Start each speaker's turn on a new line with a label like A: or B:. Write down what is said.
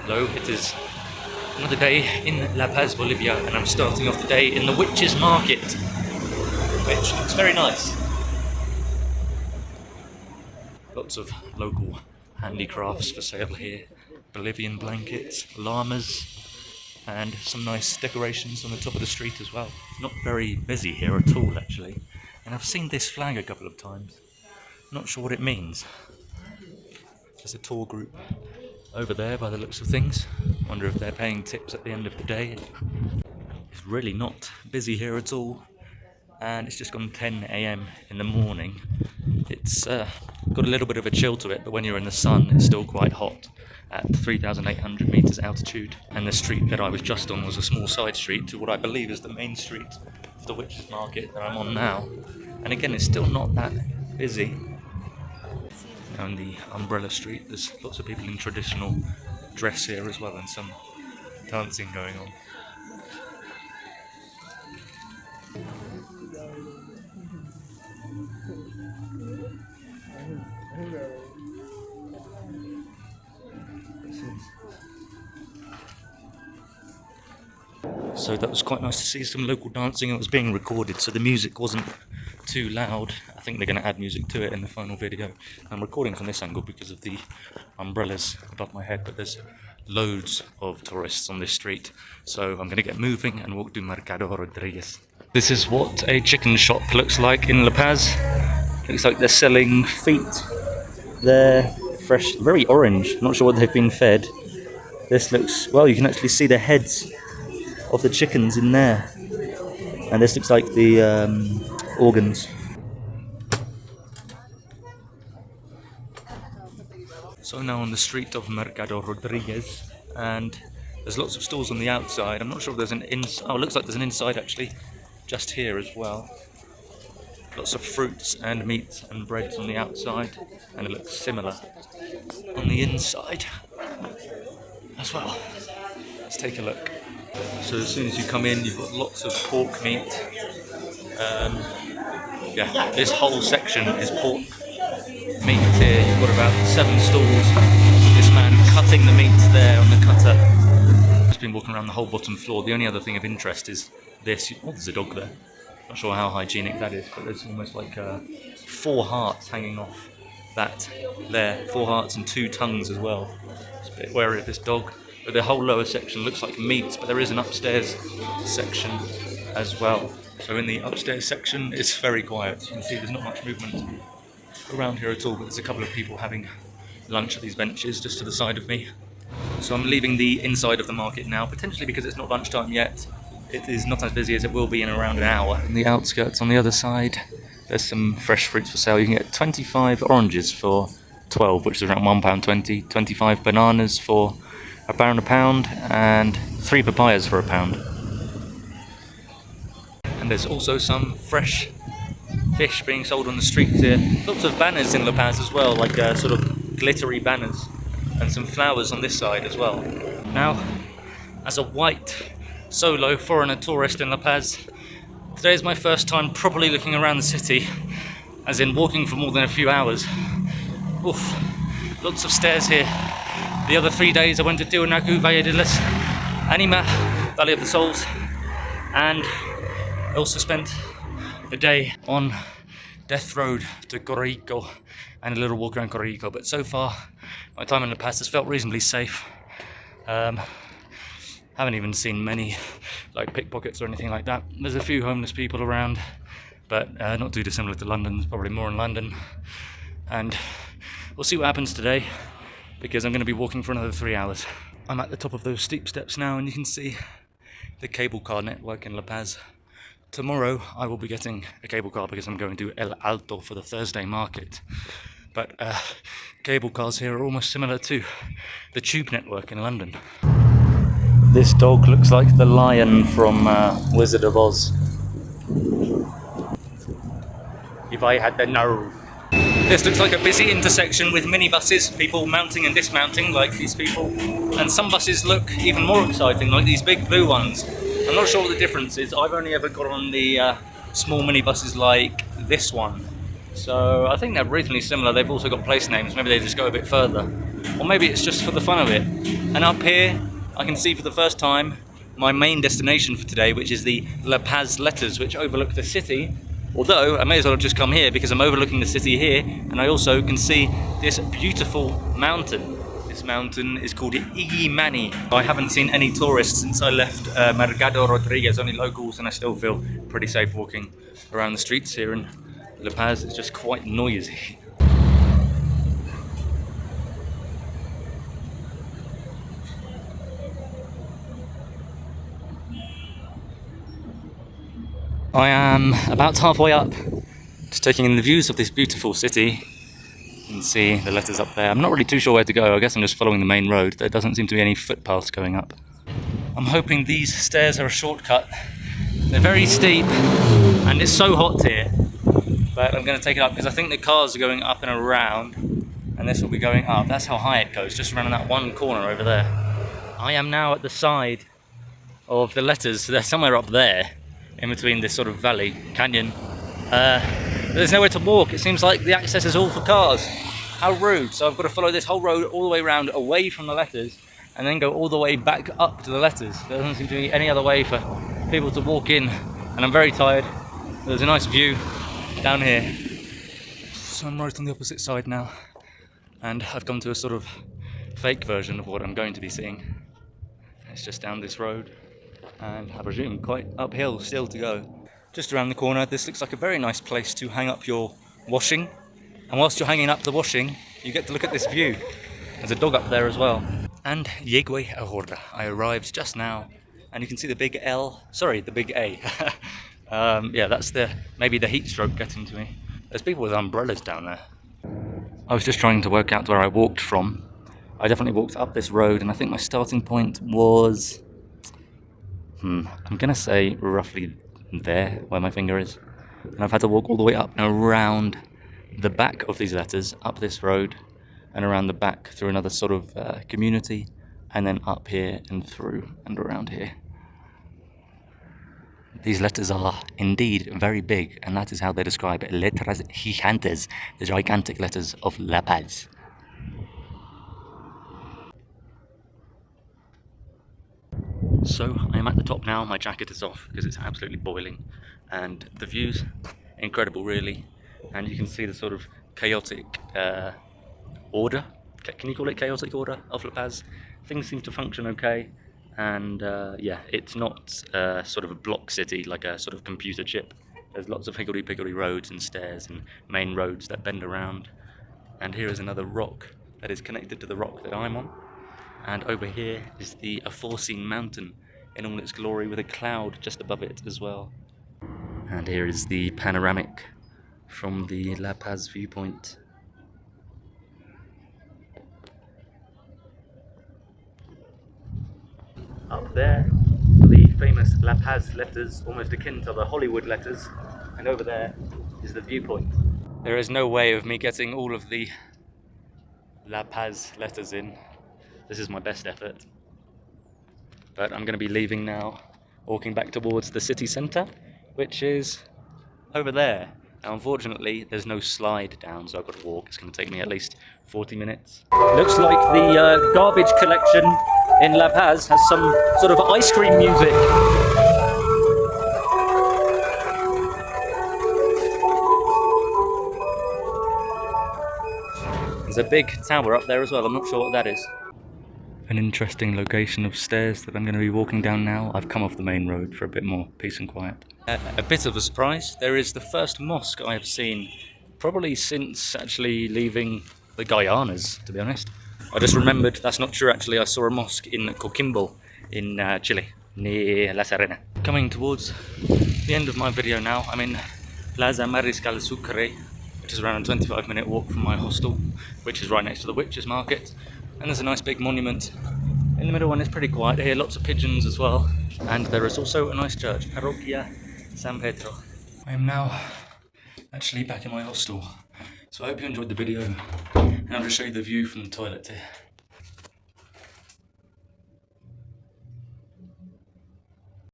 A: Hello, it is another day in La Paz, Bolivia, and I'm starting off the day in the Witches Market, which looks very nice. Lots of local handicrafts for sale here. Bolivian blankets, llamas, and some nice decorations on the top of the street as well. Not very busy here at all, actually. And I've seen this flag a couple of times. Not sure what it means. There's a tour group over there by the looks of things. Wonder if they're paying tips at the end of the day. It's really not busy here at all, and it's just gone 10 AM in the morning. It's got a little bit of a chill to it, but when you're in the sun it's still quite hot at 3,800 meters altitude. And the street that I was just on was a small side street to what I believe is the main street of the Witches Market that I'm on now. And again, it's still not that busy. On the Umbrella Street, there's lots of people in traditional dress here as well, and some dancing going on. So that was quite nice to see some local dancing. It was being recorded, so the music wasn't too loud. I think they're going to add music to it in the final video. I'm recording from this angle because of the umbrellas above my head, but there's loads of tourists on this street, so I'm going to get moving and walk to Mercado Rodriguez. This is what a chicken shop looks like in La Paz. Looks like they're selling feet. They're fresh, very orange. Not sure what they've been fed. This looks, well, you can actually see the heads of the chickens in there, and this looks like the organs. So now on the street of Mercado Rodriguez, and there's lots of stalls on the outside. I'm not sure if there's an inside. Oh, it looks like there's an inside actually, just here as well. Lots of fruits and meats and breads on the outside, and it looks similar on the inside as well. Let's take a look. So as soon as you come in, you've got lots of pork meat. Yeah, this whole section is pork meat here. You've got about 7 stalls. This man cutting the meat there on the cutter. Just been walking around the whole bottom floor. The only other thing of interest is this. Oh, there's a dog there. Not sure how hygienic that is, but there's almost like 4 hearts hanging off that there. 4 hearts and 2 tongues as well. Just a bit wary of this dog. But the whole lower section looks like meat, but there is an upstairs section as well. So in the upstairs section, it's very quiet. You can see there's not much movement around here at all, but there's a couple of people having lunch at these benches just to the side of me. So I'm leaving the inside of the market now, potentially because it's not lunchtime yet. It is not as busy as it will be in around an hour. In the outskirts on the other side, there's some fresh fruits for sale. You can get 25 oranges for 12, which is around £1.20, 25 bananas for £1 a pound, and 3 papayas for £1. And there's also some fresh fish being sold on the streets here. Lots of banners in La Paz as well, like sort of glittery banners, and some flowers on this side as well. Now, as a white solo foreigner tourist in La Paz, today is my first time properly looking around the city, as in walking for more than a few hours. Oof, lots of stairs here. The other 3 days I went to Tiwanaku, Valle de las Anima, Valley of the Souls, and I also spent a day on Death Road to Corrico and a little walk around Corrico. But so far, my time in La Paz has felt reasonably safe. Haven't even seen many like pickpockets or anything like that. There's a few homeless people around, but not too dissimilar to London. There's probably more in London. And we'll see what happens today, because I'm going to be walking for another 3 hours. I'm at the top of those steep steps now, and you can see the cable car network in La Paz. Tomorrow I will be getting a cable car because I'm going to El Alto for the Thursday market. But cable cars here are almost similar to the tube network in London. This dog looks like the lion from Wizard of Oz. If I had the nerve. This looks like a busy intersection with minibuses, people mounting and dismounting like these people. And some buses look even more exciting, like these big blue ones. I'm not sure what the difference is. I've only ever got on the small minibuses like this one. So I think they're reasonably similar. They've also got place names. Maybe they just go a bit further. Or maybe it's just for the fun of it. And up here, I can see for the first time my main destination for today, which is the La Paz Letters, which overlook the city. Although I may as well have just come here because I'm overlooking the city here, and I also can see this beautiful mountain. This mountain is called Igimani. I haven't seen any tourists since I left Mercado Rodriguez, only locals, and I still feel pretty safe walking around the streets here in La Paz. It's just quite noisy. I am about halfway up, just taking in the views of this beautiful city. You can see the letters up there. I'm not really too sure where to go. I guess I'm just following the main road. There doesn't seem to be any footpaths going up. I'm hoping these stairs are a shortcut. They're very steep and it's so hot here, but I'm going to take it up because I think the cars are going up and around, and this will be going up. That's how high it goes, just around that one corner over there. I am now at the side of the letters. They're somewhere up there, in between this sort of valley, canyon. There's nowhere to walk. It seems like the access is all for cars. How rude. So I've got to follow this whole road all the way around, away from the letters, and then go all the way back up to the letters. There doesn't seem to be any other way for people to walk in, and I'm very tired. There's a nice view down here. So I'm right on the opposite side now, and I've come to a sort of fake version of what I'm going to be seeing. It's just down this road, and I presume quite uphill still to go. Just around the corner, this looks like a very nice place to hang up your washing. And whilst you're hanging up the washing, you get to look at this view. There's a dog up there as well. And llegué a Horda. I arrived just now, and you can see the big L, sorry, the big A. Yeah, that's maybe the heat stroke getting to me. There's people with umbrellas down there. I was just trying to work out where I walked from. I definitely walked up this road, and I think my starting point was, I'm gonna say roughly there, where my finger is. And I've had to walk all the way up and around the back of these letters, up this road, and around the back through another sort of community, and then up here and through and around here. These letters are indeed very big, and that is how they describe it. Letras gigantes, the gigantic letters of La Paz. So I am at the top now. My jacket is off because it's absolutely boiling, and the view's incredible really, and you can see the sort of chaotic order, can you call it chaotic order, of La Paz. Things seem to function okay, and yeah, it's not sort of a block city like a sort of computer chip. There's lots of higgledy-piggledy roads and stairs and main roads that bend around, and here is another rock that is connected to the rock that I'm on. And over here is the aforeseen mountain in all its glory, with a cloud just above it as well. And here is the panoramic from the La Paz viewpoint. Up there, the famous La Paz letters, almost akin to the Hollywood letters, and over there is the viewpoint. There is no way of me getting all of the La Paz letters in. This is my best effort, but I'm going to be leaving now, walking back towards the city centre, which is over there. Now unfortunately there's no slide down, so I've got to walk. It's going to take me at least 40 minutes. Looks like the garbage collection in La Paz has some sort of ice cream music. There's a big tower up there as well. I'm not sure what that is. An interesting location of stairs that I'm going to be walking down now. I've come off the main road for a bit more peace and quiet. A bit of a surprise, there is the first mosque I have seen, probably since actually leaving the Guyanas, to be honest. I just remembered that's not true actually. I saw a mosque in Coquimbo in Chile, near La Serena. Coming towards the end of my video now, I'm in Plaza Mariscal Sucre, which is around a 25-minute walk from my hostel, which is right next to the Witches Market. And there's a nice big monument in the middle, and it's pretty quiet here, lots of pigeons as well. And there is also a nice church, Parroquia San Pedro. I am now actually back in my hostel, so I hope you enjoyed the video, and I'll just show you the view from the toilet here.